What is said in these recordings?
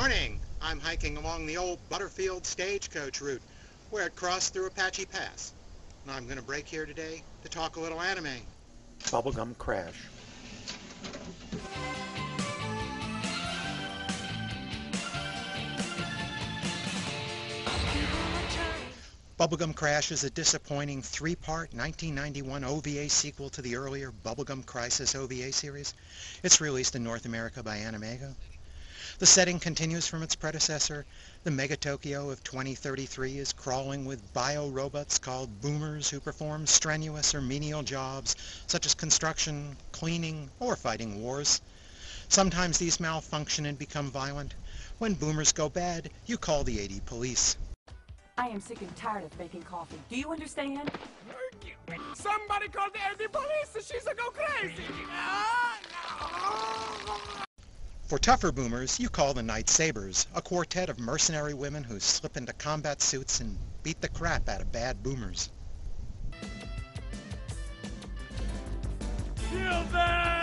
Morning! I'm hiking along the old Butterfield stagecoach route, where it crossed through Apache Pass. And I'm going to break here today to talk a little anime. Bubblegum Crash. Bubblegum Crash is a disappointing three-part 1991 OVA sequel to the earlier Bubblegum Crisis OVA series. It's released in North America by Animego. The setting continues from its predecessor. The Mega Tokyo of 2033 is crawling with bio-robots called boomers who perform strenuous or menial jobs such as construction, cleaning, or fighting wars. Sometimes these malfunction and become violent. When boomers go bad, you call the AD police. I am sick and tired of making coffee. Do you understand? Somebody call the AD police! She's a go crazy! For tougher boomers, you call the Night Sabers, a quartet of mercenary women who slip into combat suits and beat the crap out of bad boomers. Kill them!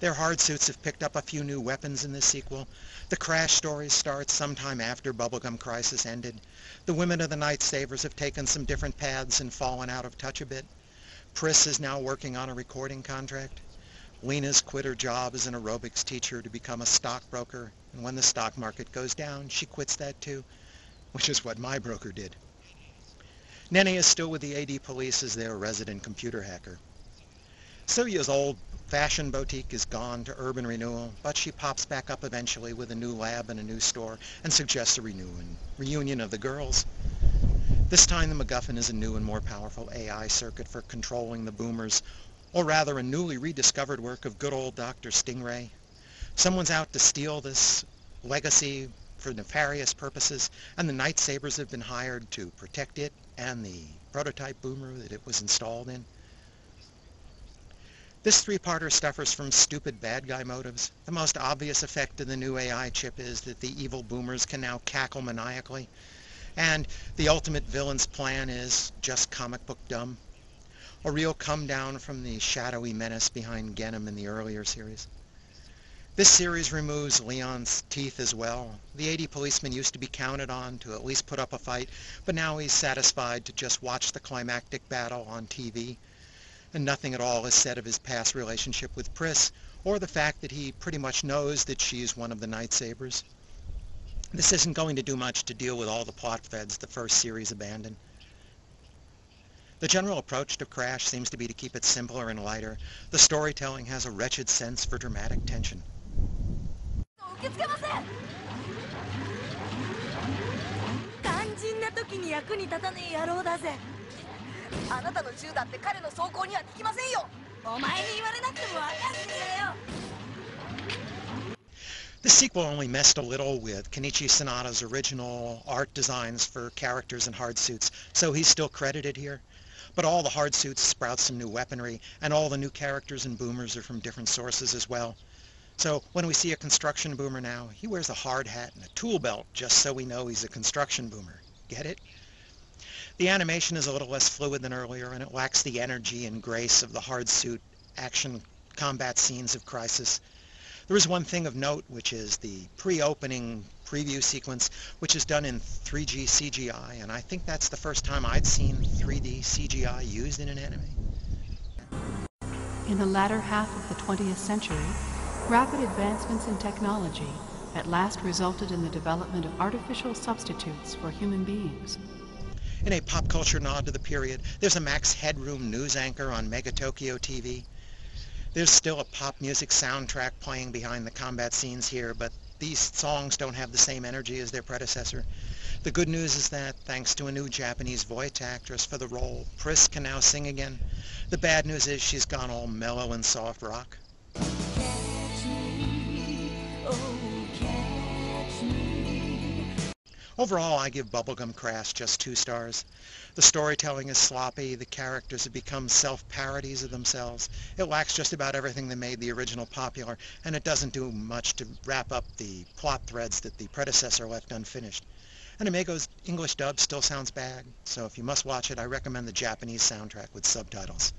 Their hard suits have picked up a few new weapons in this sequel. The Crash story starts sometime after Bubblegum Crisis ended. The women of the Night Sabers have taken some different paths and fallen out of touch a bit. Pris is now working on a recording contract. Lena's quit her job as an aerobics teacher to become a stockbroker, and when the stock market goes down, she quits that too, which is what my broker did. Nene is still with the AD police as their resident computer hacker. Sylvia's old fashion boutique is gone to urban renewal, but she pops back up eventually with a new lab and a new store and suggests a reunion of the girls. This time the MacGuffin is a new and more powerful AI circuit for controlling the boomers, or rather a newly rediscovered work of good old Dr. Stingray. Someone's out to steal this legacy for nefarious purposes, and the Night Sabers have been hired to protect it and the prototype boomer that it was installed in. This three-parter suffers from stupid bad guy motives. The most obvious effect of the new AI chip is that the evil boomers can now cackle maniacally, and the ultimate villain's plan is just comic book dumb. A real come down from the shadowy menace behind Genom in the earlier series. This series removes Leon's teeth as well. The AD policeman used to be counted on to at least put up a fight, but now he's satisfied to just watch the climactic battle on TV. And nothing at all is said of his past relationship with Pris, or the fact that he pretty much knows that she's one of the Night Sabers. This isn't going to do much to deal with all the plot threads the first series abandoned. The general approach to Crash seems to be to keep it simpler and lighter. The storytelling has a wretched sense for dramatic tension. あなたの銃だって彼の走行には効きませんよ。お前に言われなくても分かってるよ。 The sequel only messed a little with Kenichi Sanada's original art designs for characters in hard suits, so he's still credited here. But all the hard suits sprout some new weaponry, and all the new characters and boomers are from different sources as well. So when we see a construction boomer now, he wears a hard hat and a tool belt just so we know he's a construction boomer. Get it? The animation is a little less fluid than earlier, and it lacks the energy and grace of the hard suit action combat scenes of Crisis. There is one thing of note, which is the pre-opening preview sequence, which is done in 3D CGI, and I think that's the first time I'd seen 3D CGI used in an anime. In the latter half of the 20th century, rapid advancements in technology at last resulted in the development of artificial substitutes for human beings. In a pop culture nod to the period, there's a Max Headroom news anchor on Mega Tokyo TV. There's still a pop music soundtrack playing behind the combat scenes here, but these songs don't have the same energy as their predecessor. The good news is that, thanks to a new Japanese voice actress for the role, Pris can now sing again. The bad news is she's gone all mellow and soft rock. Overall, I give Bubblegum Crash just 2 stars. The storytelling is sloppy, the characters have become self-parodies of themselves, it lacks just about everything that made the original popular, and it doesn't do much to wrap up the plot threads that the predecessor left unfinished. And Amego's English dub still sounds bad, so if you must watch it, I recommend the Japanese soundtrack with subtitles.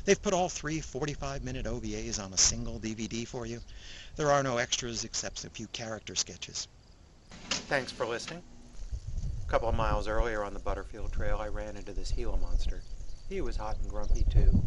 They've put all 3 45-minute OVAs on a single DVD for you. There are no extras except a few character sketches. Thanks for listening. A couple of miles earlier on the Butterfield Trail, I ran into this Gila monster. He was hot and grumpy too.